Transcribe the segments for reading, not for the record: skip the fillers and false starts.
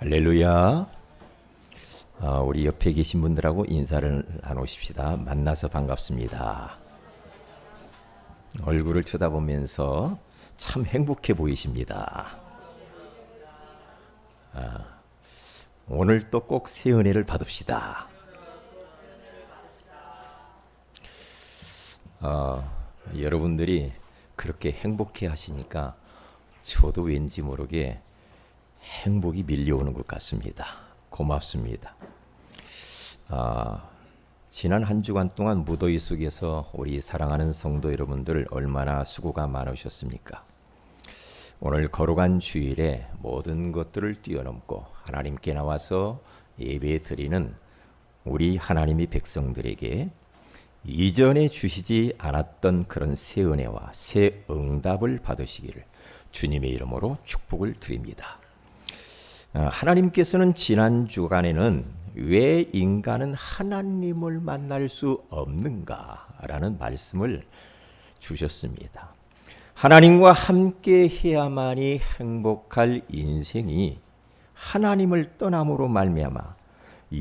할렐루야. 우리 옆에 계신 분들하고 인사를 나누십시다. 만나서 반갑습니다. 얼굴을 쳐다보면서 참 행복해 보이십니다. 오늘 또 꼭 새 은혜를 받읍시다. 여러분들이 그렇게 행복해 하시니까 저도 왠지 모르게 행복이 밀려오는 것 같습니다. 고맙습니다. 지난 한 주간 동안 무더위 속에서 우리 사랑하는 성도 여러분들 얼마나 수고가 많으셨습니까? 오늘 거룩한 주일에 모든 것들을 뛰어넘고 하나님께 나와서 예배 드리는 우리 하나님의 백성들에게 이전에 주시지 않았던 그런 새 은혜와 새 응답을 받으시기를 주님의 이름으로 축복을 드립니다. 하나님께서는 지난 주간에는 왜 인간은 하나님을 만날 수 없는가라는 말씀을 주셨습니다. 하나님과 함께 해야만이 행복할 인생이 하나님을 떠남으로 말미암아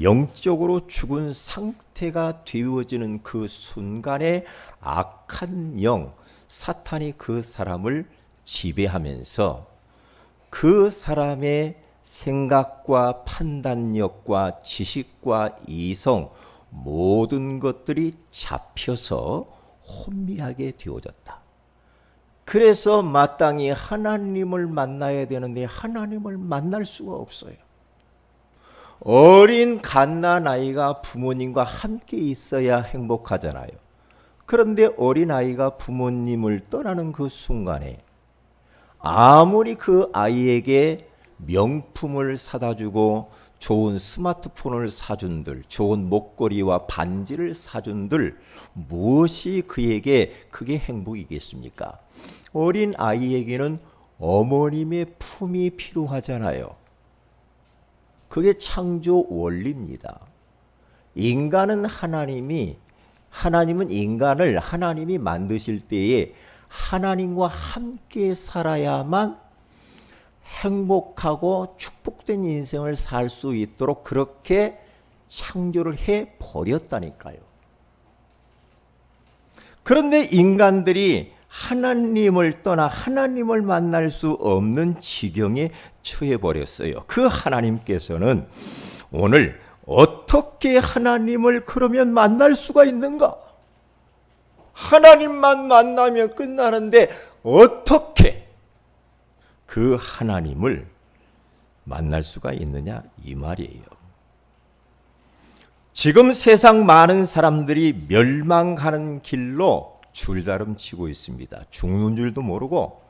영적으로 죽은 상태가 되어지는 그 순간에 악한 영, 사탄이 그 사람을 지배하면서 그 사람의 생각과 판단력과 지식과 이성 모든 것들이 잡혀서 혼미하게 되어졌다. 그래서 마땅히 하나님을 만나야 되는데 하나님을 만날 수가 없어요. 어린 갓난아이가 부모님과 함께 있어야 행복하잖아요. 그런데 어린아이가 부모님을 떠나는 그 순간에 아무리 그 아이에게 명품을 사다 주고 좋은 스마트폰을 사준들, 좋은 목걸이와 반지를 사준들 무엇이 그에게 그게 행복이겠습니까? 어린 아이에게는 어머님의 품이 필요하잖아요. 그게 창조 원리입니다. 인간은 하나님은 인간을 하나님이 만드실 때에 하나님과 함께 살아야만 행복하고 축복된 인생을 살 수 있도록 그렇게 창조를 해 버렸다니까요. 그런데 인간들이 하나님을 떠나 하나님을 만날 수 없는 지경에 처해 버렸어요. 그 하나님께서는 오늘 어떻게 하나님을 그러면 만날 수가 있는가? 하나님만 만나면 끝나는데 어떻게 그 하나님을 만날 수가 있느냐 이 말이에요. 지금 세상 많은 사람들이 멸망하는 길로 줄다름치고 있습니다. 죽는 줄도 모르고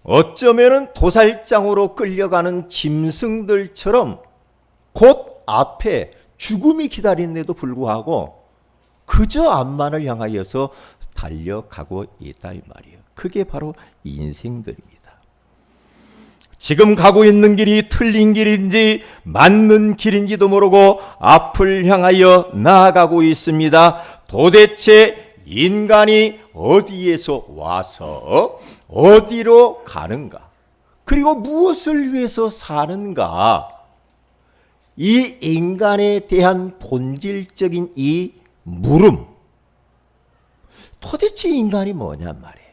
어쩌면은 도살장으로 끌려가는 짐승들처럼 곧 앞에 죽음이 기다리는데도 불구하고 그저 앞만을 향하여서 달려가고 있다 이 말이에요. 그게 바로 인생들입니다. 지금 가고 있는 길이 틀린 길인지 맞는 길인지도 모르고 앞을 향하여 나아가고 있습니다. 도대체 인간이 어디에서 와서 어디로 가는가? 그리고 무엇을 위해서 사는가? 이 인간에 대한 본질적인 이 물음. 도대체 인간이 뭐냔 말이에요.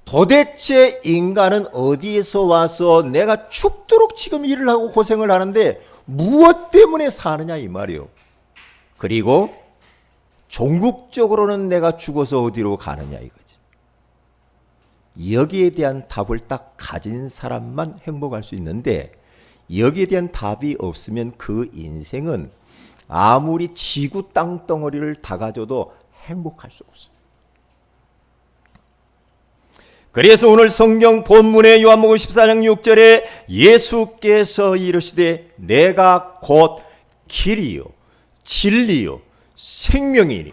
도대체 인간은 어디에서 와서 내가 죽도록 지금 일을 하고 고생을 하는데 무엇 때문에 사느냐 이 말이에요. 그리고 종국적으로는 내가 죽어서 어디로 가느냐 이거지. 여기에 대한 답을 딱 가진 사람만 행복할 수 있는데 여기에 대한 답이 없으면 그 인생은 아무리 지구 땅덩어리를 다 가져도 행복할 수 없어요. 그래서 오늘 성경 본문의 요한복음 14장 6절에 예수께서 이르시되 내가 곧 길이요 진리요 생명이니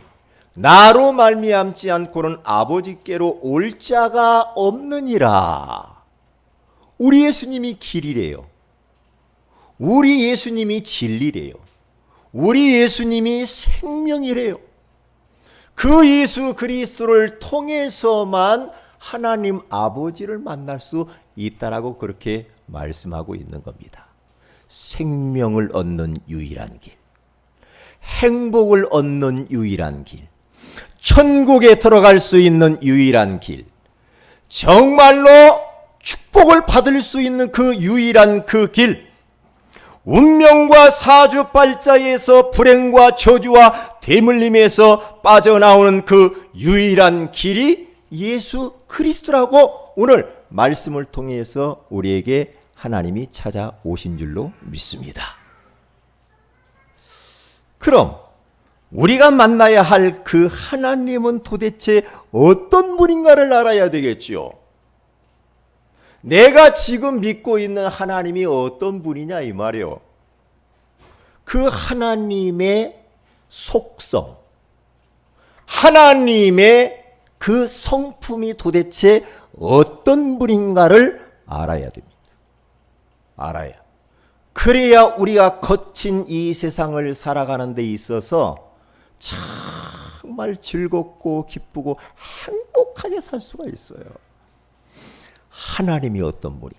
나로 말미암지 않고는 아버지께로 올 자가 없느니라. 우리 예수님이 길이래요. 우리 예수님이 진리래요. 우리 예수님이 생명이래요. 그 예수 그리스도를 통해서만 하나님 아버지를 만날 수 있다라고 그렇게 말씀하고 있는 겁니다. 생명을 얻는 유일한 길, 행복을 얻는 유일한 길, 천국에 들어갈 수 있는 유일한 길, 정말로 축복을 받을 수 있는 그 유일한 그 길, 운명과 사주팔자에서 불행과 저주와 대물림에서 빠져나오는 그 유일한 길이 예수 그리스도라고 오늘 말씀을 통해서 우리에게 하나님이 찾아오신 줄로 믿습니다. 그럼 우리가 만나야 할 그 하나님은 도대체 어떤 분인가를 알아야 되겠지요. 내가 지금 믿고 있는 하나님이 어떤 분이냐 이 말이요. 그 하나님의 속성, 하나님의 그 성품이 도대체 어떤 분인가를 알아야 됩니다. 알아야. 그래야 우리가 거친 이 세상을 살아가는 데 있어서 정말 즐겁고 기쁘고 행복하게 살 수가 있어요. 하나님이 어떤 분인가?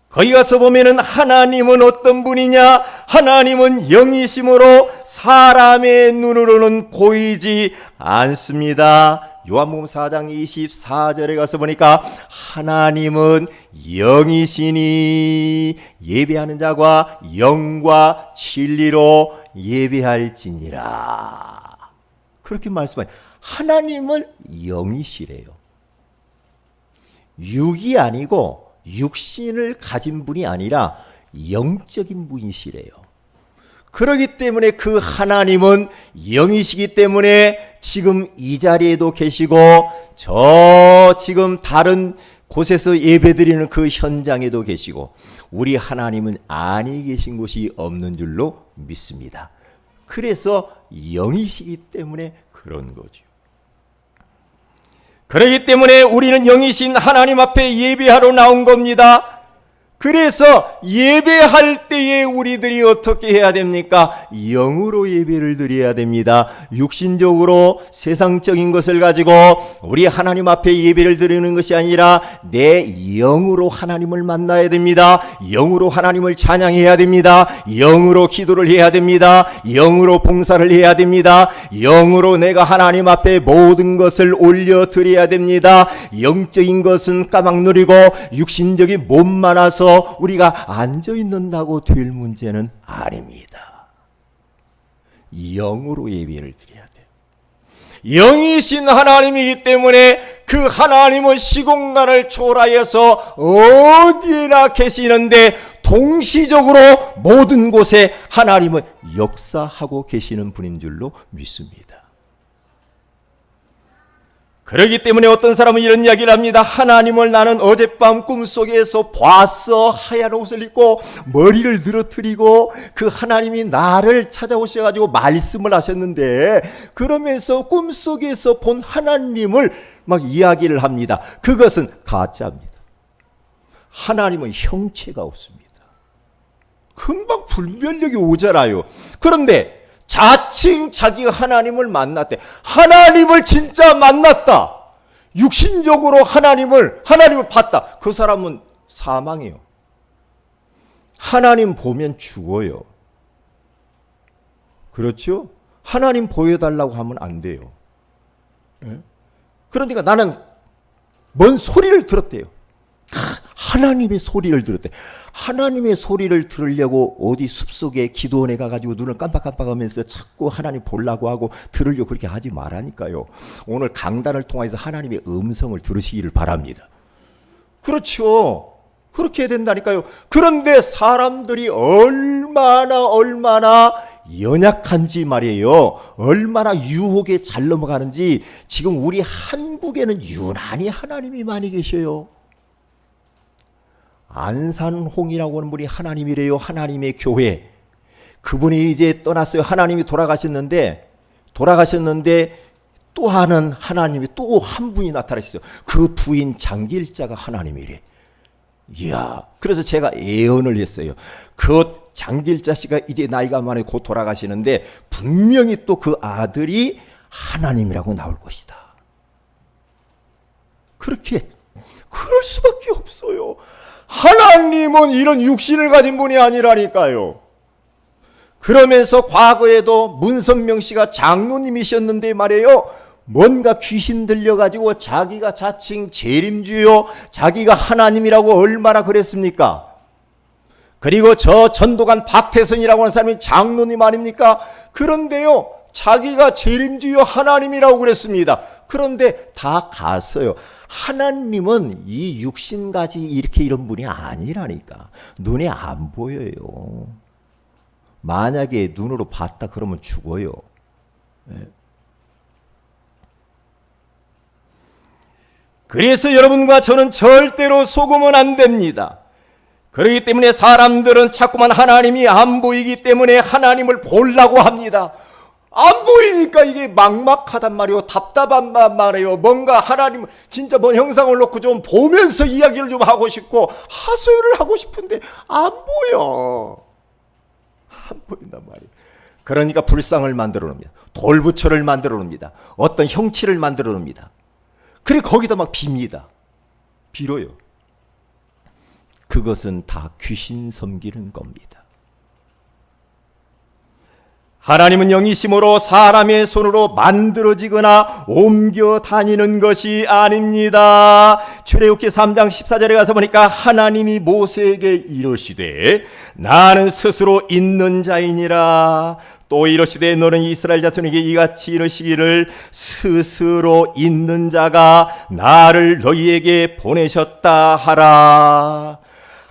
거기 가서 보면은 하나님은 어떤 분이냐? 하나님은 영이심으로 사람의 눈으로는 보이지 않습니다. 요한복음 4장 24절에 가서 보니까 하나님은 영이시니 예배하는 자가 영과 진리로 예배할지니라. 그렇게 말씀하니 하나님은 영이시래요. 육이 아니고 육신을 가진 분이 아니라 영적인 분이시래요. 그렇기 때문에 그 하나님은 영이시기 때문에 지금 이 자리에도 계시고 저 지금 다른 곳에서 예배드리는 그 현장에도 계시고 우리 하나님은 아니 계신 곳이 없는 줄로 믿습니다. 그래서 영이시기 때문에 그런 거죠. 그렇기 때문에 우리는 영이신 하나님 앞에 예배하러 나온 겁니다. 그래서 예배할 때에 우리들이 어떻게 해야 됩니까? 영으로 예배를 드려야 됩니다. 육신적으로 세상적인 것을 가지고 우리 하나님 앞에 예배를 드리는 것이 아니라 내 영으로 하나님을 만나야 됩니다. 영으로 하나님을 찬양해야 됩니다. 영으로 기도를 해야 됩니다. 영으로 봉사를 해야 됩니다. 영으로 내가 하나님 앞에 모든 것을 올려드려야 됩니다. 영적인 것은 까막누리고 육신적인 몸 많아서 우리가 앉아있는다고 될 문제는 아닙니다. 영으로 예배를 드려야 돼요. 영이신 하나님이기 때문에 그 하나님은 시공간을 초월하여서 어디나 계시는데 동시적으로 모든 곳에 하나님은 역사하고 계시는 분인 줄로 믿습니다. 그렇기 때문에 어떤 사람은 이런 이야기를 합니다. 하나님을 나는 어젯밤 꿈속에서 봤어. 하얀 옷을 입고 머리를 늘어뜨리고 그 하나님이 나를 찾아오셔가지고 말씀을 하셨는데 그러면서 꿈속에서 본 하나님을 막 이야기를 합니다. 그것은 가짜입니다. 하나님은 형체가 없습니다. 금방 분별력이 오잖아요. 그런데 자칭 자기가 하나님을 만났대. 하나님을 진짜 만났다. 육신적으로 하나님을 봤다. 그 사람은 사망이에요. 하나님 보면 죽어요. 그렇죠? 하나님 보여달라고 하면 안 돼요. 그러니까 나는 뭔 소리를 들었대요. 하나님의 소리를 들었대. 하나님의 소리를 들으려고 어디 숲속에 기도원에 가가지고 눈을 깜빡깜빡하면서 자꾸 하나님 보려고 하고 들으려고 그렇게 하지 말라니까요. 오늘 강단을 통해서 하나님의 음성을 들으시기를 바랍니다. 그렇죠. 그렇게 해야 된다니까요. 그런데 사람들이 얼마나 연약한지 말이에요. 얼마나 유혹에 잘 넘어가는지 지금 우리 한국에는 유난히 하나님이 많이 계셔요. 안산홍이라고 하는 분이 하나님이래요. 하나님의 교회. 그분이 이제 떠났어요. 하나님이 돌아가셨는데 또 하는 하나님이 또 한 분이 나타나셨어요. 그 부인 장길자가 하나님이래. 이야. 그래서 제가 예언을 했어요. 그 장길자 씨가 이제 나이가 많이 곧 돌아가시는데 분명히 또 그 아들이 하나님이라고 나올 것이다. 그럴 수밖에 없어요. 하나님은 이런 육신을 가진 분이 아니라니까요. 그러면서 과거에도 문선명 씨가 장로님이셨는데 말이에요. 뭔가 귀신 들려가지고 자기가 자칭 재림주요, 자기가 하나님이라고 얼마나 그랬습니까? 그리고 저 전도관 박태선이라고 하는 사람이 장로님 아닙니까? 그런데요, 자기가 재림주요 하나님이라고 그랬습니다. 그런데 다 갔어요. 하나님은 이 육신가지 이렇게 이런 분이 아니라니까. 눈에 안 보여요. 만약에 눈으로 봤다 그러면 죽어요. 그래서 여러분과 저는 절대로 속으면 안 됩니다. 그렇기 때문에 사람들은 자꾸만 하나님이 안 보이기 때문에 하나님을 보려고 합니다. 안 보이니까 이게 막막하단 말이에요. 답답한 말이에요. 뭔가 하나님 진짜 뭔 형상을 놓고 좀 보면서 이야기를 좀 하고 싶고 하소연을 하고 싶은데 안 보여. 안 보인단 말이에요. 그러니까 불상을 만들어 놓습니다. 돌부처를 만들어 놓습니다. 어떤 형체를 만들어 놓습니다. 그래 거기다 막 빕니다. 빌어요. 그것은 다 귀신 섬기는 겁니다. 하나님은 영이심으로 사람의 손으로 만들어지거나 옮겨 다니는 것이 아닙니다. 출애굽기 3장 14절에 가서 보니까 하나님이 모세에게 이르시되 나는 스스로 있는 자이니라. 또 이르시되 너는 이스라엘 자손에게 이같이 이르시기를 스스로 있는 자가 나를 너희에게 보내셨다 하라.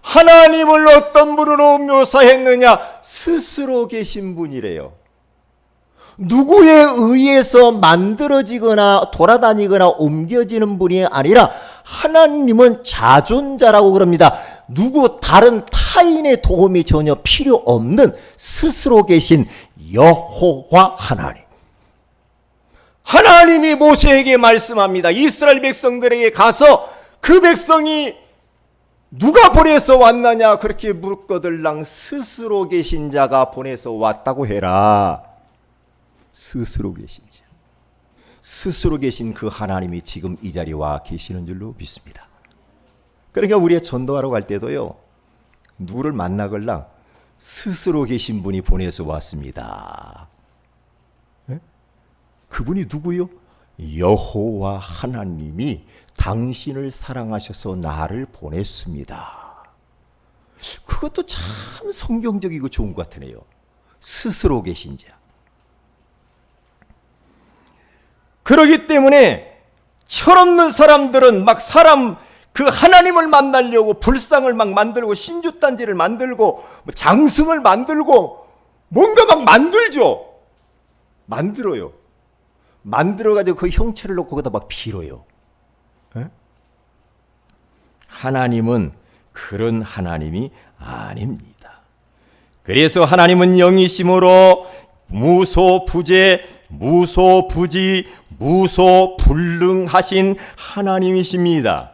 하나님을 어떤 분으로 묘사했느냐? 스스로 계신 분이래요. 누구에 의해서 만들어지거나 돌아다니거나 옮겨지는 분이 아니라 하나님은 자존자라고 그럽니다. 누구 다른 타인의 도움이 전혀 필요 없는 스스로 계신 여호와 하나님. 하나님이 모세에게 말씀합니다. 이스라엘 백성들에게 가서 그 백성이 누가 보내서 왔느냐 그렇게 묻거들랑 스스로 계신 자가 보내서 왔다고 해라. 스스로 계신 자. 스스로 계신 그 하나님이 지금 이 자리에 와 계시는 줄로 믿습니다. 그러니까 우리가 전도하러 갈 때도요. 누구를 만나걸랑 스스로 계신 분이 보내서 왔습니다. 네? 그분이 누구요? 여호와 하나님이 당신을 사랑하셔서 나를 보냈습니다. 그것도 참 성경적이고 좋은 것 같으네요. 스스로 계신 자. 그렇기 때문에 철없는 사람들은 막 그 하나님을 만나려고 불상을 막 만들고 신주단지를 만들고 장승을 만들고 뭔가 막 만들죠. 만들어요. 만들어가지고 그 형체를 놓고 거기다 막 빌어요. 에? 하나님은 그런 하나님이 아닙니다. 그래서 하나님은 영이심으로 무소부재, 무소부지, 무소불능하신 하나님이십니다.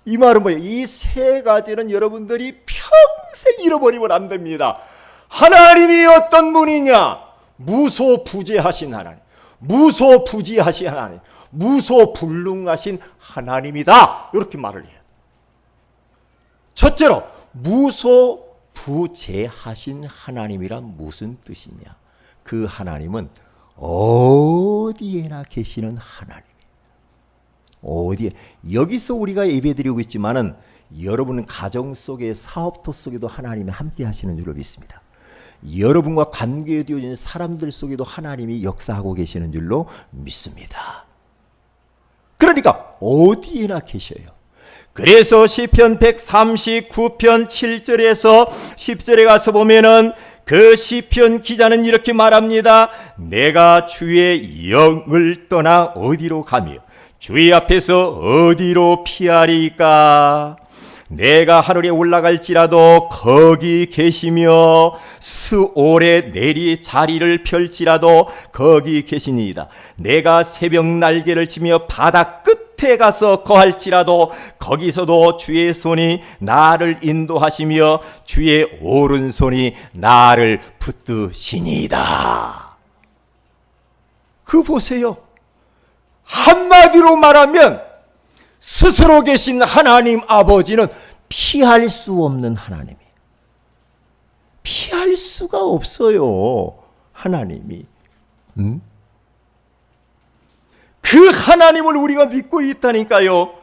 이 말은 뭐예요? 이 세 가지는 여러분들이 평생 잃어버리면 안 됩니다. 하나님이 어떤 분이냐? 무소부재하신 하나님, 무소부지하신 하나님, 무소불능하신 하나님이다. 이렇게 말을 해요. 첫째로 무소부재하신 하나님이란 무슨 뜻이냐? 그 하나님은 어디에나 계시는 하나님. 어디에? 여기서 우리가 예배드리고 있지만은 여러분 가정 속에 사업터 속에도 하나님이 함께 하시는 줄로 믿습니다. 여러분과 관계되어진 사람들 속에도 하나님이 역사하고 계시는 줄로 믿습니다. 그러니까 어디에나 계셔요. 그래서 시편 139편 7절에서 10절에 가서 보면은 그 시편 기자는 이렇게 말합니다. 내가 주의 영을 떠나 어디로 가며 주의 앞에서 어디로 피하리까? 내가 하늘에 올라갈지라도 거기 계시며 스올에 내리 자리를 펼지라도 거기 계시니이다. 내가 새벽 날개를 치며 바다 끝에 가서 거할지라도 거기서도 주의 손이 나를 인도하시며 주의 오른손이 나를 붙드시니이다. 그 보세요. 한마디로 말하면 스스로 계신 하나님 아버지는 피할 수 없는 하나님이에요. 피할 수가 없어요. 하나님이. 그 하나님을 우리가 믿고 있다니까요.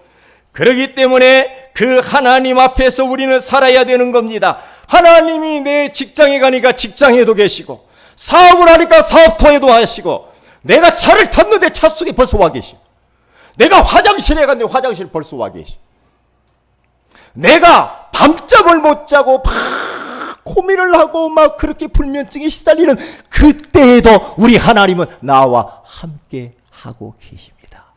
그렇기 때문에 그 하나님 앞에서 우리는 살아야 되는 겁니다. 하나님이 내 직장에 가니까 직장에도 계시고, 사업을 하니까 사업터에도 하시고, 내가 차를 탔는데 차 속에 벌써 와 계시고, 내가 화장실에 갔는데 화장실 벌써 와 계시고, 내가 밤잠을 못 자고 막 고민을 하고 막 그렇게 불면증에 시달리는 그때에도 우리 하나님은 나와 함께 하고 계십니다.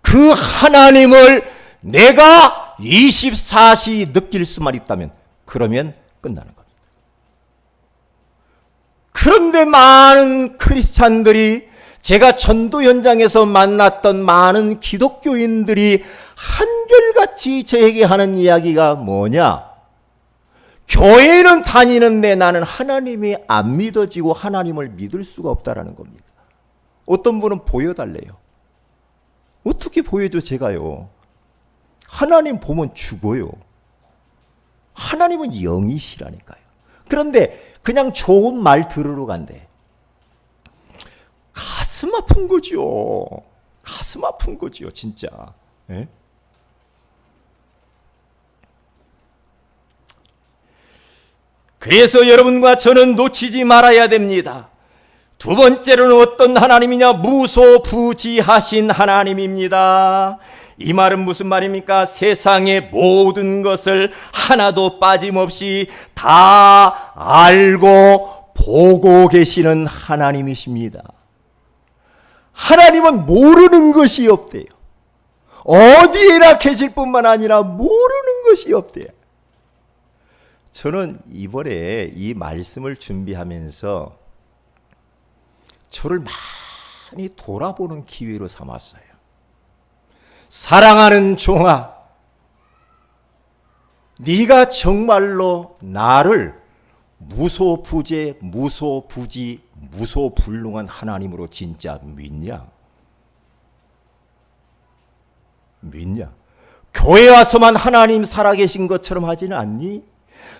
그 하나님을 내가 24시 느낄 수만 있다면 그러면 끝나는 겁니다. 그런데 많은 크리스찬들이, 제가 전도 현장에서 만났던 많은 기독교인들이 한결같이 저에게 하는 이야기가 뭐냐? 교회는 다니는데 나는 하나님이 안 믿어지고 하나님을 믿을 수가 없다라는 겁니다. 어떤 분은 보여달래요. 어떻게 보여줘 제가요? 하나님 보면 죽어요. 하나님은 영이시라니까요. 그런데 그냥 좋은 말 들으러 간대. 가슴 아픈 거죠. 가슴 아픈 거죠, 진짜. 예? 그래서 여러분과 저는 놓치지 말아야 됩니다. 두 번째로는 어떤 하나님이냐? 무소부지하신 하나님입니다. 이 말은 무슨 말입니까? 세상의 모든 것을 하나도 빠짐없이 다 알고 보고 계시는 하나님이십니다. 하나님은 모르는 것이 없대요. 어디에나 계실 뿐만 아니라 모르는 것이 없대요. 저는 이번에 이 말씀을 준비하면서 저를 많이 돌아보는 기회로 삼았어요. 사랑하는 종아, 네가 정말로 나를 무소부재, 무소부지, 무소불능한 하나님으로 진짜 믿냐? 믿냐? 교회 와서만 하나님 살아계신 것처럼 하지는 않니?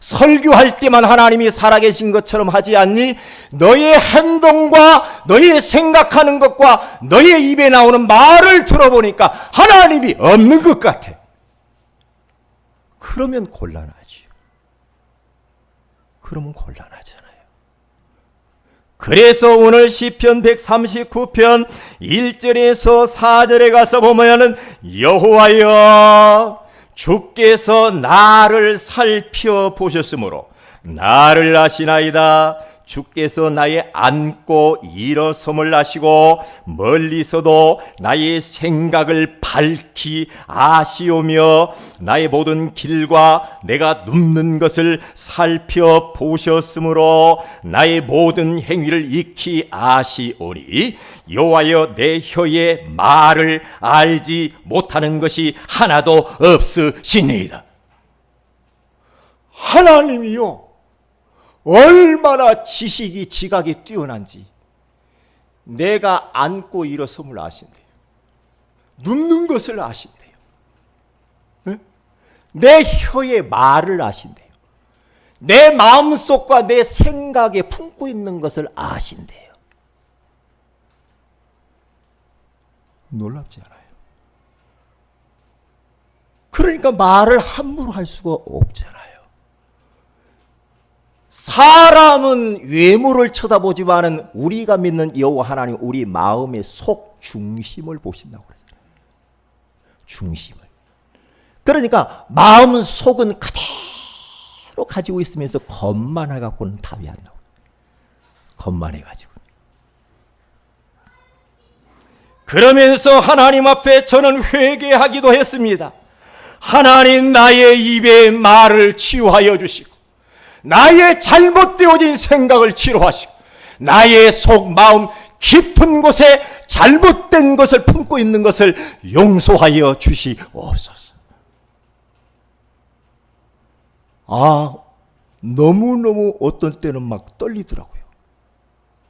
설교할 때만 하나님이 살아계신 것처럼 하지 않니? 너의 행동과 너의 생각하는 것과 너의 입에 나오는 말을 들어보니까 하나님이 없는 것 같아. 그러면 곤란하지. 그러면 곤란하잖아요. 그래서 오늘 시편 139편 1절에서 4절에 가서 보면은 여호와여 주께서 나를 살펴보셨으므로 나를 아시나이다. 주께서 나의 앉고 일어섬을 아시고 멀리서도 나의 생각을 밝히 아시오며 나의 모든 길과 내가 눕는 것을 살펴보셨으므로 나의 모든 행위를 익히 아시오니 여호와여 내 혀의 말을 알지 못하는 것이 하나도 없으시니이다. 하나님이요, 얼마나 지식이 지각이 뛰어난지 내가 앉고 일어섬을 아신대요. 눕는 것을 아신대요. 네? 내 혀의 말을 아신대요. 내 마음속과 내 생각에 품고 있는 것을 아신대요. 놀랍지 않아요? 그러니까 말을 함부로 할 수가 없잖아요. 사람은 외모를 쳐다보지만은 우리가 믿는 여호와 하나님 우리 마음의 속 중심을 보신다고 그러잖아요. 중심을. 그러니까 마음 속은 그대로 가지고 있으면서 겉만 해갖고는 답이 안 나와요. 겉만 해가지고. 그러면서 하나님 앞에 저는 회개하기도 했습니다. 하나님, 나의 입의 말을 치유하여 주시고 나의 잘못되어진 생각을 치료하시고 나의 속 마음 깊은 곳에 잘못된 것을 품고 있는 것을 용서하여 주시옵소서. 너무너무 어떤 때는 막 떨리더라고요.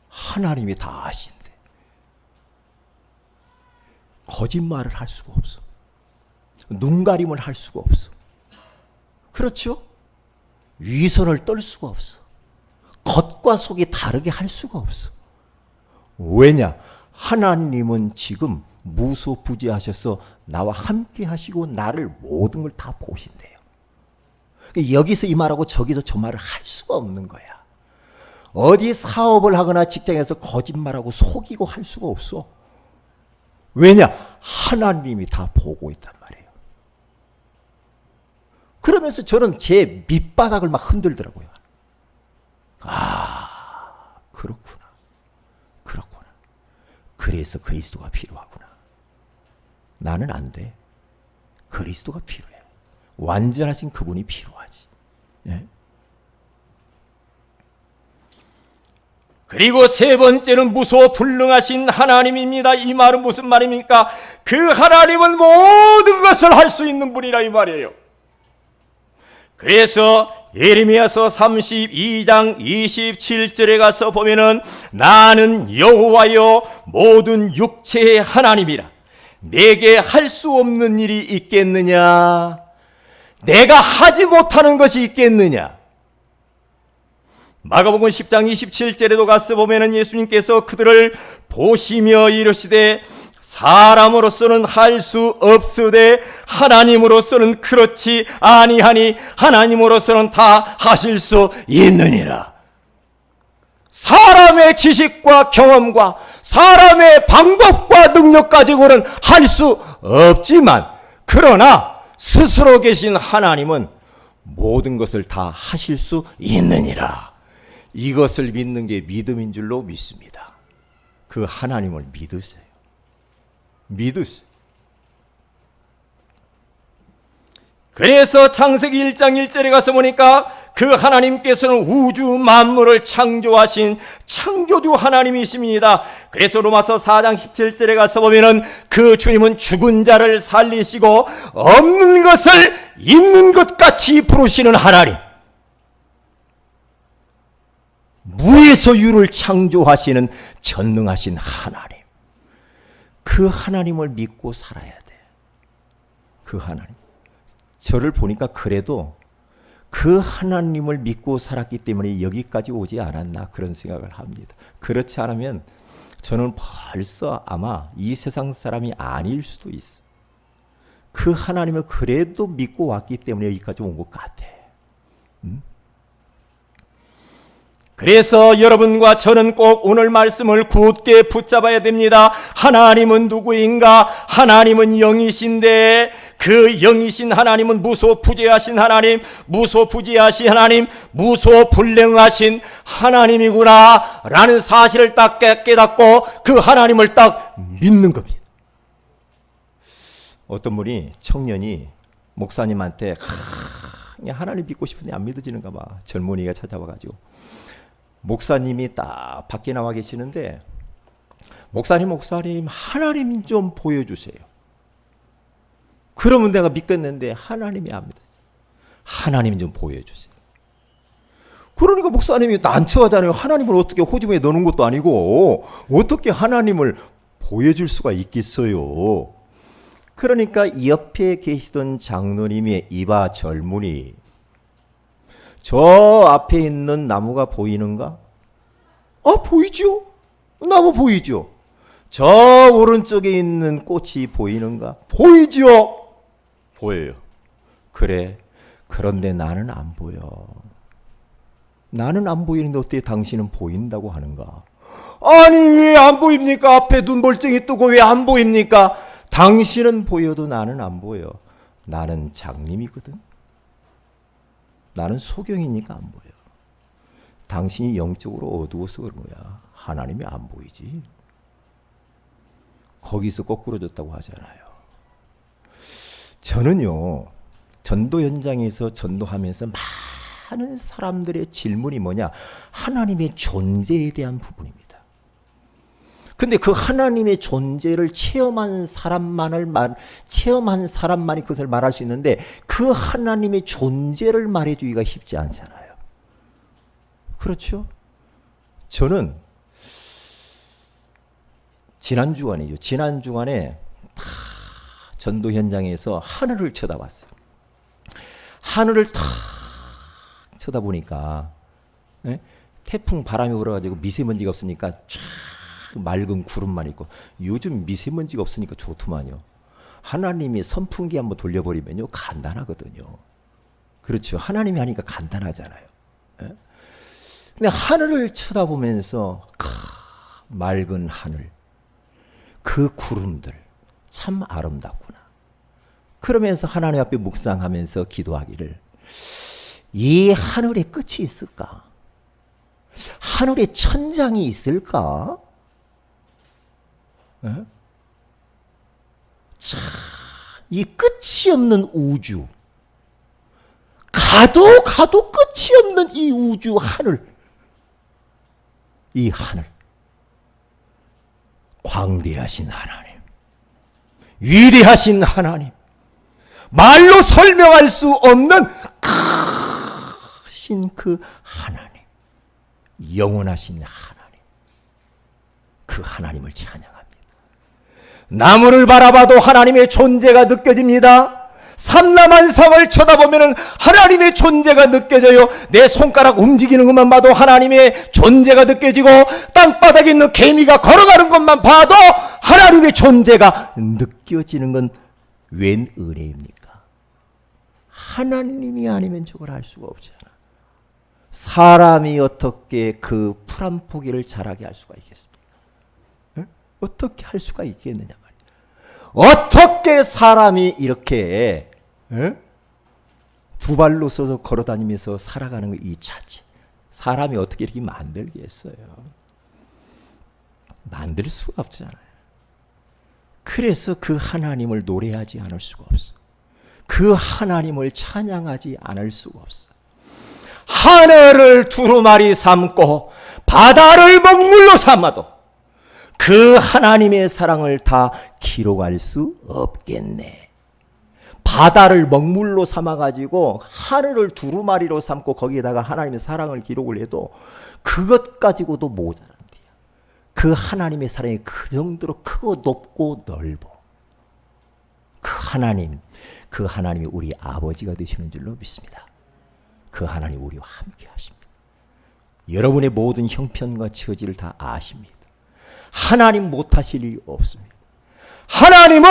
하나님이 다 아신데 거짓말을 할 수가 없어. 눈가림을 할 수가 없어. 그렇죠? 위선을 떨 수가 없어. 겉과 속이 다르게 할 수가 없어. 왜냐? 하나님은 지금 무소부지하셔서 나와 함께 하시고 나를 모든 걸 다 보신대요. 여기서 이 말하고 저기서 저 말을 할 수가 없는 거야. 어디 사업을 하거나 직장에서 거짓말하고 속이고 할 수가 없어. 왜냐? 하나님이 다 보고 있단 말이에요. 그러면서 저는 제 밑바닥을 막 흔들더라고요. 아, 그렇구나. 그렇구나. 그래서 그리스도가 필요하구나. 나는 안 돼. 그리스도가 필요해. 완전하신 그분이 필요하지. 예? 그리고 세 번째는 무소불능하신 하나님입니다. 이 말은 무슨 말입니까? 그 하나님은 모든 것을 할 수 있는 분이라 이 말이에요. 그래서 예레미야서 32장 27절에 가서 보면은 나는 여호와여 모든 육체의 하나님이라. 내게 할 수 없는 일이 있겠느냐? 내가 하지 못하는 것이 있겠느냐? 마가복음 10장 27절에도 가서 보면은 예수님께서 그들을 보시며 이르시되 사람으로서는 할 수 없으되 하나님으로서는 그렇지 아니하니 하나님으로서는 다 하실 수 있느니라. 사람의 지식과 경험과 사람의 방법과 능력 가지고는 할 수 없지만 그러나 스스로 계신 하나님은 모든 것을 다 하실 수 있느니라. 이것을 믿는 게 믿음인 줄로 믿습니다. 그 하나님을 믿으세요. 믿으세요. 그래서 창세기 1장 1절에 가서 보니까 그 하나님께서는 우주 만물을 창조하신 창조주 하나님이십니다. 그래서 로마서 4장 17절에 가서 보면은 그 주님은 죽은 자를 살리시고 없는 것을 있는 것 같이 부르시는 하나님. 무에서 유를 창조하시는 전능하신 하나님. 그 하나님을 믿고 살아야 돼. 그 하나님. 저를 보니까 그래도 그 하나님을 믿고 살았기 때문에 여기까지 오지 않았나 그런 생각을 합니다. 그렇지 않으면 저는 벌써 아마 이 세상 사람이 아닐 수도 있어. 그 하나님을 그래도 믿고 왔기 때문에 여기까지 온 것 같아. 그래서 여러분과 저는 꼭 오늘 말씀을 굳게 붙잡아야 됩니다. 하나님은 누구인가? 하나님은 영이신데 그 영이신 하나님은 무소부지하신 하나님, 무소부지하신 하나님, 무소불능하신 하나님이구나 라는 사실을 딱 깨닫고 그 하나님을 딱 믿는 겁니다. 어떤 분이 청년이 목사님한테 하나님 믿고 싶은데 안 믿어지는가 봐. 젊은이가 찾아와가지고 목사님이 딱 밖에 나와 계시는데 목사님 하나님 좀 보여주세요. 그러면 내가 믿겠는데 하나님이 안 믿어요. 하나님 좀 보여주세요. 그러니까 목사님이 난처하잖아요. 하나님을 어떻게 호주머니에 넣는 것도 아니고 어떻게 하나님을 보여줄 수가 있겠어요. 그러니까 옆에 계시던 장로님이 이봐 젊은이 저 앞에 있는 나무가 보이는가? 보이죠? 나무 보이죠? 저 오른쪽에 있는 꽃이 보이는가? 보이죠? 보여요. 그래. 그런데 나는 안 보여. 나는 안 보이는데 어떻게 당신은 보인다고 하는가? 아니 왜 안 보입니까? 앞에 눈 멀쩡히 뜨고 왜 안 보입니까? 당신은 보여도 나는 안 보여. 나는 장님이거든. 나는 소경이니까 안 보여. 당신이 영적으로 어두워서 그런 거야. 하나님이 안 보이지. 거기서 거꾸로졌다고 하잖아요. 저는요. 전도 현장에서 전도하면서 많은 사람들의 질문이 뭐냐? 하나님의 존재에 대한 부분입니다. 근데 그 하나님의 존재를 체험한 사람만이 그것을 말할 수 있는데 그 하나님의 존재를 말해주기가 쉽지 않잖아요. 그렇죠? 저는 지난 주간에 전도 현장에서 하늘을 쳐다봤어요. 하늘을 탁 쳐다보니까 태풍 바람이 불어가지고 미세먼지가 없으니까 쫙 맑은 구름만 있고, 요즘 미세먼지가 없으니까 좋더만요. 하나님이 선풍기 한번 돌려버리면요 간단하거든요. 그렇죠. 하나님이 하니까 간단하잖아요. 근데 하늘을 쳐다보면서 맑은 하늘, 그 구름들 참 아름답구나. 그러면서 하나님 앞에 묵상하면서 기도하기를, 이 하늘에 끝이 있을까? 하늘에 천장이 있을까? 참, 이 끝이 없는 우주, 가도 끝이 없는 이 우주 하늘, 이 하늘, 광대하신 하나님, 위대하신 하나님, 말로 설명할 수 없는 크신 그 하나님, 영원하신 하나님, 그 하나님을 찬양합니다. 나무를 바라봐도 하나님의 존재가 느껴집니다. 삼라만상을 쳐다보면 하나님의 존재가 느껴져요. 내 손가락 움직이는 것만 봐도 하나님의 존재가 느껴지고, 땅바닥에 있는 개미가 걸어가는 것만 봐도 하나님의 존재가 느껴지는 건 웬 은혜입니까? 하나님이 아니면 저걸 할 수가 없잖아. 사람이 어떻게 그 풀한 포기를 자라게 할 수가 있겠습니까? 어떻게 할 수가 있겠느냐 말이야. 어떻게 사람이 이렇게 두 발로 서서 걸어다니면서 살아가는 거 이 자체, 사람이 어떻게 이렇게 만들겠어요? 만들 수가 없잖아요. 그래서 그 하나님을 노래하지 않을 수가 없어. 그 하나님을 찬양하지 않을 수가 없어. 하늘을 두루마리 삼고 바다를 먹물로 삼아도 그 하나님의 사랑을 다 기록할 수 없겠네. 바다를 먹물로 삼아가지고 하늘을 두루마리로 삼고 거기에다가 하나님의 사랑을 기록을 해도 그것 가지고도 모자란대요. 그 하나님의 사랑이 그 정도로 크고 높고 넓어. 그 하나님이 우리 아버지가 되시는 줄로 믿습니다. 그 하나님 우리와 함께 하십니다. 여러분의 모든 형편과 처지를 다 아십니다. 하나님 못하실 일이 없습니다. 하나님은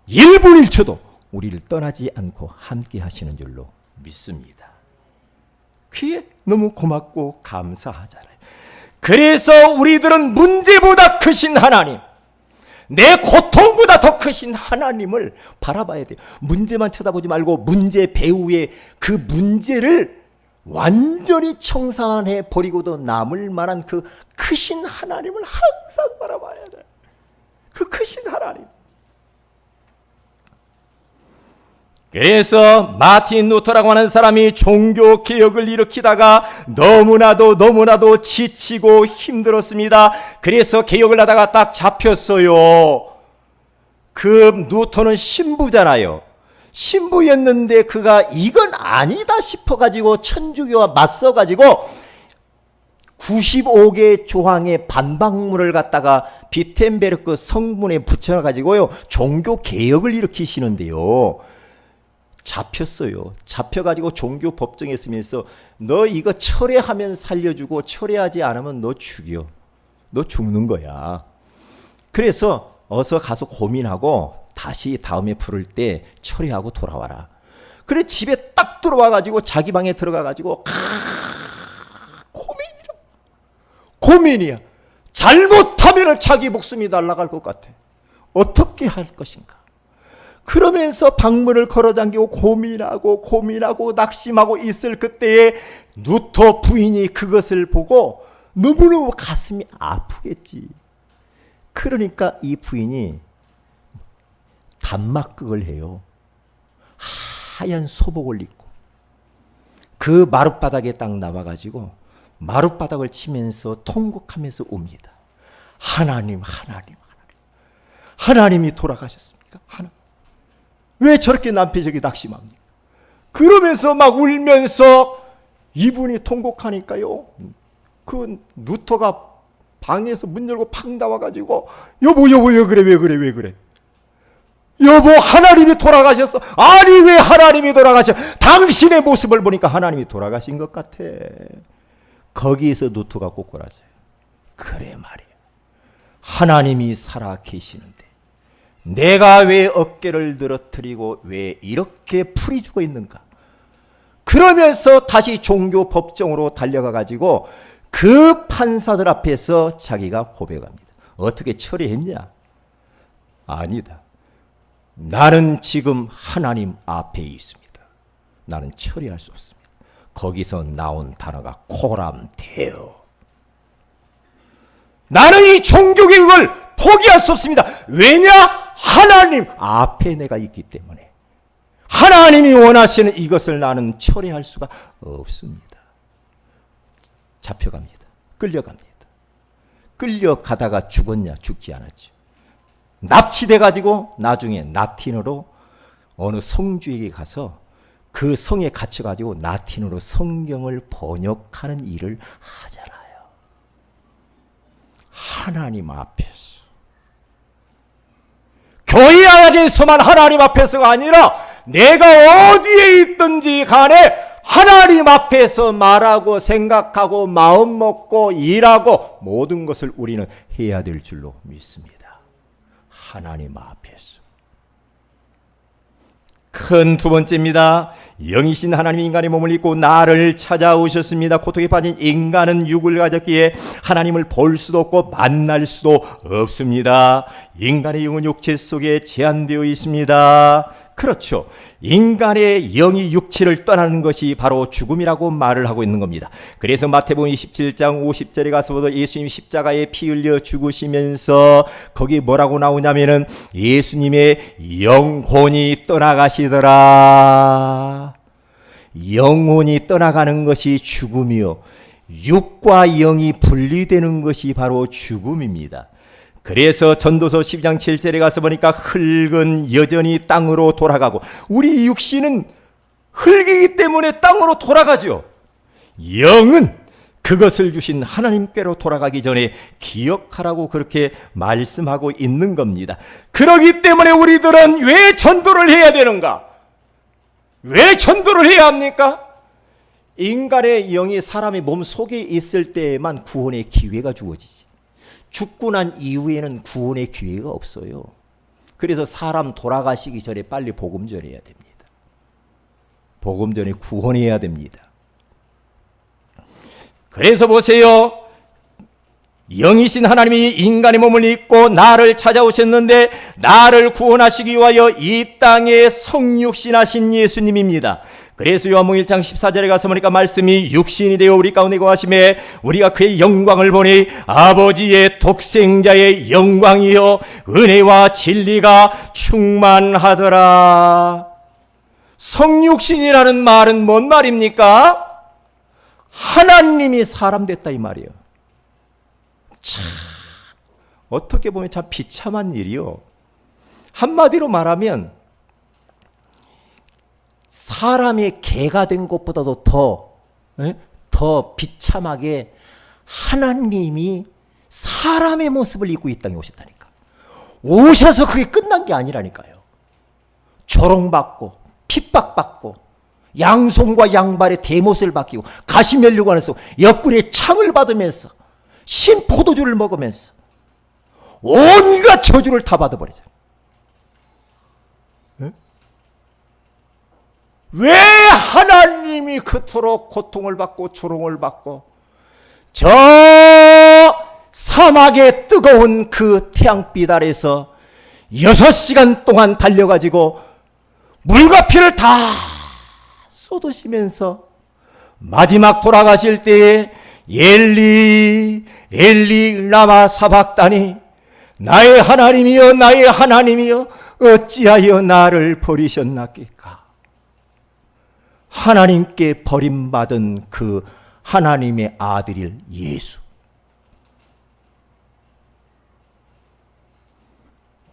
1분 1초도 우리를 떠나지 않고 함께 하시는 줄로 믿습니다. 그게 너무 고맙고 감사하잖아요. 그래서 우리들은 문제보다 크신 하나님, 내 고통보다 더 크신 하나님을 바라봐야 돼요. 문제만 쳐다보지 말고 문제 배후에 그 문제를 완전히 청산해 버리고도 남을 만한 그 크신 하나님을 항상 바라봐야 돼요. 그 크신 하나님. 그래서 마틴 루터라고 하는 사람이 종교 개혁을 일으키다가 너무나도 지치고 힘들었습니다. 그래서 개혁을 하다가 딱 잡혔어요. 그 루터는 신부잖아요. 신부였는데 그가 이건 아니다 싶어가지고 천주교와 맞서가지고 95개 조항의 반박문을 갖다가 비텐베르크 성문에 붙여가지고요 종교 개혁을 일으키시는데요. 잡혔어요. 잡혀가지고 종교 법정에 쓰면서 너 이거 철회하면 살려주고 철회하지 않으면 너 죽여. 너 죽는 거야. 그래서 어서 가서 고민하고 다시 다음에 부를 때 철회하고 돌아와라. 그래 집에 딱 들어와가지고 자기 방에 들어가가지고 고민이야. 잘못하면 자기 목숨이 날아갈 것 같아. 어떻게 할 것인가. 그러면서 방문을 걸어당기고 고민하고 낙심하고 있을 그때에 루터 부인이 그것을 보고 너무너무 가슴이 아프겠지. 그러니까 이 부인이 단막극을 해요. 하얀 소복을 입고 그 마룻바닥에 딱 나와가지고 마룻바닥을 치면서 통곡하면서 옵니다. 하나님이 돌아가셨습니까? 왜 저렇게 남편이 저렇게 낙심합니까? 그러면서 막 울면서 이분이 통곡하니까요. 그 루터가 방에서 문 열고 팍 나와가지고 여보 왜 그래? 여보, 하나님이 돌아가셨어. 아니, 왜 하나님이 돌아가셔? 당신의 모습을 보니까 하나님이 돌아가신 것 같아. 거기에서 누트가 꼬꾸라져요. 그래 말이야. 하나님이 살아 계시는데 내가 왜 어깨를 늘어뜨리고 왜 이렇게 풀이 죽어 있는가? 그러면서 다시 종교 법정으로 달려가 가지고 그 판사들 앞에서 자기가 고백합니다. 어떻게 처리했냐? 아니다. 나는 지금 하나님 앞에 있습니다. 나는 처리할 수 없습니다. 거기서 나온 단어가 코람데오. 나는 이 종교개혁을 포기할 수 없습니다. 왜냐? 하나님 앞에 내가 있기 때문에. 하나님이 원하시는 이것을 나는 처리할 수가 없습니다. 잡혀갑니다. 끌려갑니다. 끌려가다가 죽었냐? 죽지 않았죠. 납치돼 가지고 나중에 라틴어로 어느 성주에게 가서 그 성에 갇혀 가지고 라틴어로 성경을 번역하는 일을 하잖아요. 하나님 앞에서. 교회 안에서만 하나님 앞에서가 아니라 내가 어디에 있든지 간에 하나님 앞에서 말하고 생각하고 마음 먹고 일하고 모든 것을 우리는 해야 될 줄로 믿습니다. 하나님 앞에서. 큰 두 번째입니다. 영이신 하나님이 인간의 몸을 입고 나를 찾아오셨습니다. 고통에 빠진 인간은 육을 가졌기에 하나님을 볼 수도 없고 만날 수도 없습니다. 인간의 영은 육체 속에 제한되어 있습니다. 그렇죠. 인간의 영이 육체를 떠나는 것이 바로 죽음이라고 말을 하고 있는 겁니다. 그래서 마태복음 27장 50절에 가서도 예수님이 십자가에 피 흘려 죽으시면서 거기 뭐라고 나오냐면은 예수님의 영혼이 떠나가시더라. 영혼이 떠나가는 것이 죽음이요, 육과 영이 분리되는 것이 바로 죽음입니다. 그래서 전도서 12장 7절에 가서 보니까 흙은 여전히 땅으로 돌아가고, 우리 육신은 흙이기 때문에 땅으로 돌아가죠. 영은 그것을 주신 하나님께로 돌아가기 전에 기억하라고 그렇게 말씀하고 있는 겁니다. 그렇기 때문에 우리들은 왜 전도를 해야 되는가? 왜 전도를 해야 합니까? 인간의 영이 사람의 몸 속에 있을 때에만 구원의 기회가 주어지지. 죽고 난 이후에는 구원의 기회가 없어요. 그래서 사람 돌아가시기 전에 빨리 복음 전해야 됩니다. 복음 전에 구원해야 됩니다. 그래서 보세요. 영이신 하나님이 인간의 몸을 입고 나를 찾아오셨는데 나를 구원하시기 위하여 이 땅에 성육신하신 예수님입니다. 그래서 요한복음 1장 14절에 가서 보니까 말씀이 육신이 되어 우리 가운데 거하심에 우리가 그의 영광을 보니 아버지의 독생자의 영광이요 은혜와 진리가 충만하더라. 성육신이라는 말은 뭔 말입니까? 하나님이 사람 됐다 이 말이에요. 참, 어떻게 보면 참 비참한 일이요. 한마디로 말하면 사람의 개가 된 것보다도 더 비참하게 하나님이 사람의 모습을 입고 이 땅에 오셨다니까. 오셔서 그게 끝난 게 아니라니까요. 조롱받고 핍박받고 양손과 양발에 대못을 박히고 가시면류관에서 옆구리에 창을 받으면서 신포도주를 먹으면서 온갖 저주를 다 받아버리잖아요. 왜 하나님이 그토록 고통을 받고 조롱을 받고 저 사막의 뜨거운 그 태양빛 아래서 6시간 동안 달려가지고 물과 피를 다 쏟으시면서 마지막 돌아가실 때에 엘리 엘리 라마 사박다니, 나의 하나님이여 나의 하나님이여 어찌하여 나를 버리셨나이까. 하나님께 버림받은 그 하나님의 아들일 예수,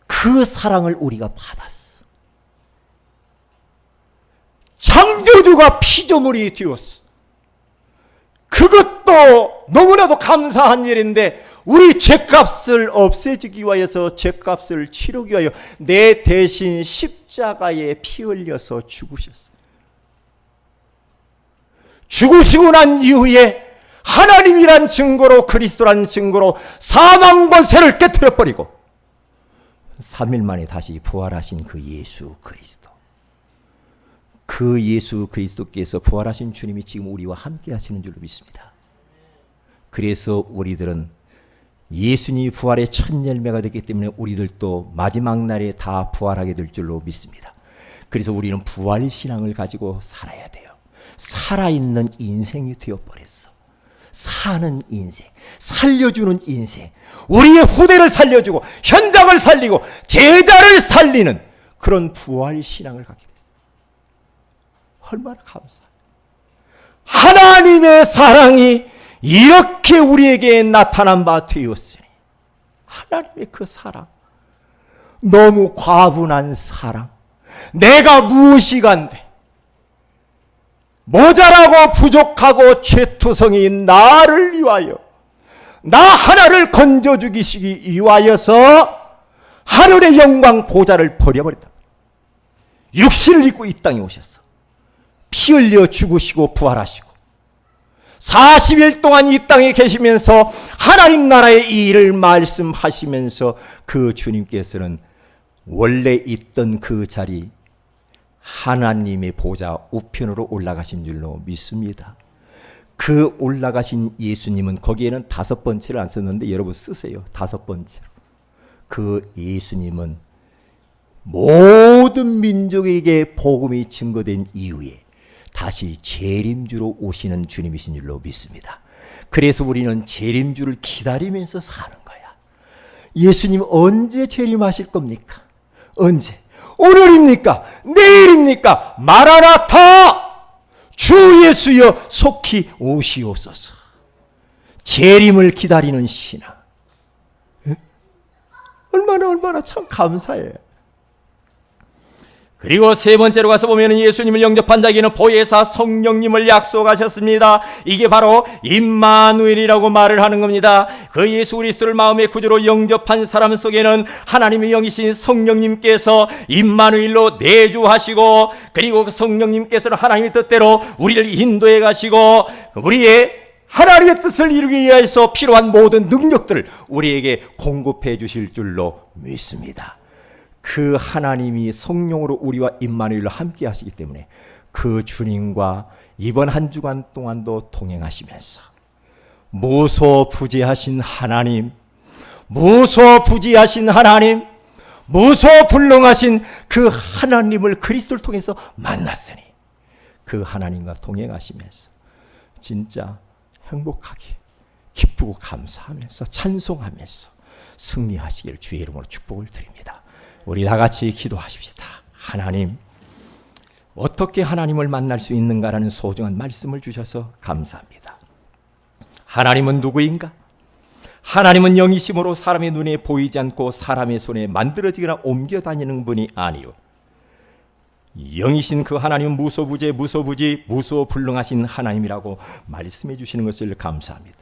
그 사랑을 우리가 받았어. 창조주가 피조물이 되었어. 그것도 너무나도 감사한 일인데 우리 죄값을 없애주기 위하여서 죄값을 치르기 위하여 내 대신 십자가에 피 흘려서 죽으셨어요. 죽으시고 난 이후에 하나님이란 증거로, 그리스도란 증거로 사망 권세를 깨트려버리고 3일 만에 다시 부활하신 그 예수 그리스도, 그 예수 그리스도께서 부활하신 주님이 지금 우리와 함께 하시는 줄로 믿습니다. 그래서 우리들은 예수님이 부활의 첫 열매가 됐기 때문에 우리들도 마지막 날에 다 부활하게 될 줄로 믿습니다. 그래서 우리는 부활 신앙을 가지고 살아야 돼요. 살아있는 인생이 되어버렸어. 사는 인생, 살려주는 인생, 우리의 후대를 살려주고 현장을 살리고 제자를 살리는 그런 부활 신앙을 갖게 됐어요. 얼마나 감사해요. 하나님의 사랑이 이렇게 우리에게 나타난 바 되었으니, 하나님의 그 사랑, 너무 과분한 사랑, 내가 무엇이간데 모자라고 부족하고 죄투성인 나를 위하여, 나 하나를 건져주기시기 위하여서 하늘의 영광 보좌를 버려버렸다. 육신을 입고 이 땅에 오셔서 피 흘려 죽으시고 부활하시고 40일 동안 이 땅에 계시면서 하나님 나라의 이 일을 말씀하시면서 그 주님께서는 원래 있던 그 자리, 하나님의 보좌 우편으로 올라가신 줄로 믿습니다. 그 올라가신 예수님은 거기에는 5번째를 안 썼는데 여러분 쓰세요. 5번째로. 그 예수님은 모든 민족에게 복음이 증거된 이후에 다시 재림주로 오시는 주님이신 줄로 믿습니다. 그래서 우리는 재림주를 기다리면서 사는 거야. 예수님 언제 재림하실 겁니까? 언제? 오늘입니까? 내일입니까? 마라나타! 주 예수여 속히 오시옵소서. 재림을 기다리는 신앙. 얼마나 참 감사해요. 그리고 세 번째로 가서 보면 예수님을 영접한 자에게는 보혜사 성령님을 약속하셨습니다. 이게 바로 임마누엘이라고 말을 하는 겁니다. 그 예수 그리스도를 마음의 구주로 영접한 사람 속에는 하나님의 영이신 성령님께서 임마누엘로 내주하시고, 그리고 그 성령님께서는 하나님의 뜻대로 우리를 인도해 가시고 우리의 하나님의 뜻을 이루기 위해서 필요한 모든 능력들을 우리에게 공급해 주실 줄로 믿습니다. 그 하나님이 성령으로 우리와 임마누엘로 함께 하시기 때문에 그 주님과 이번 한 주간 동안도 동행하시면서 무소부지하신 하나님, 무소부지하신 하나님, 무소불능하신 그 하나님을 그리스도를 통해서 만났으니 그 하나님과 동행하시면서 진짜 행복하게 기쁘고 감사하면서 찬송하면서 승리하시기를 주의 이름으로 축복을 드립니다. 우리 다 같이 기도하십시다. 하나님, 어떻게 하나님을 만날 수 있는가라는 소중한 말씀을 주셔서 감사합니다. 하나님은 누구인가? 하나님은 영이심으로 사람의 눈에 보이지 않고 사람의 손에 만들어지거나 옮겨 다니는 분이 아니요, 영이신 그 하나님은 무소불능하신 하나님이라고 말씀해 주시는 것을 감사합니다.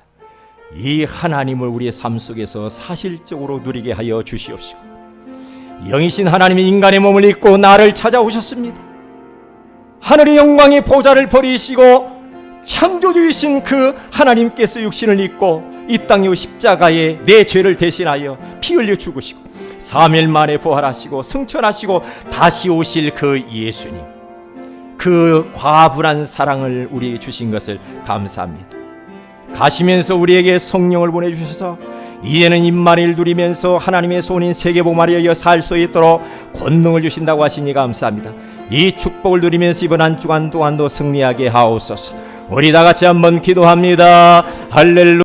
이 하나님을 우리의 삶 속에서 사실적으로 누리게 하여 주시옵시고, 영이신 하나님이 인간의 몸을 입고 나를 찾아오셨습니다. 하늘의 영광의 보좌를 버리시고 창조주이신 그 하나님께서 육신을 입고 이 땅의 십자가에 내 죄를 대신하여 피 흘려 죽으시고 3일 만에 부활하시고 승천하시고 다시 오실 그 예수님, 그 과분한 사랑을 우리에게 주신 것을 감사합니다. 가시면서 우리에게 성령을 보내주셔서 이제는 임마누엘 누리면서 하나님의 손인 세계복음화를 살 수 있도록 권능을 주신다고 하시니 감사합니다. 이 축복을 누리면서 이번 한 주간 동안도 승리하게 하옵소서. 우리 다 같이 한번 기도합니다. 할렐루야.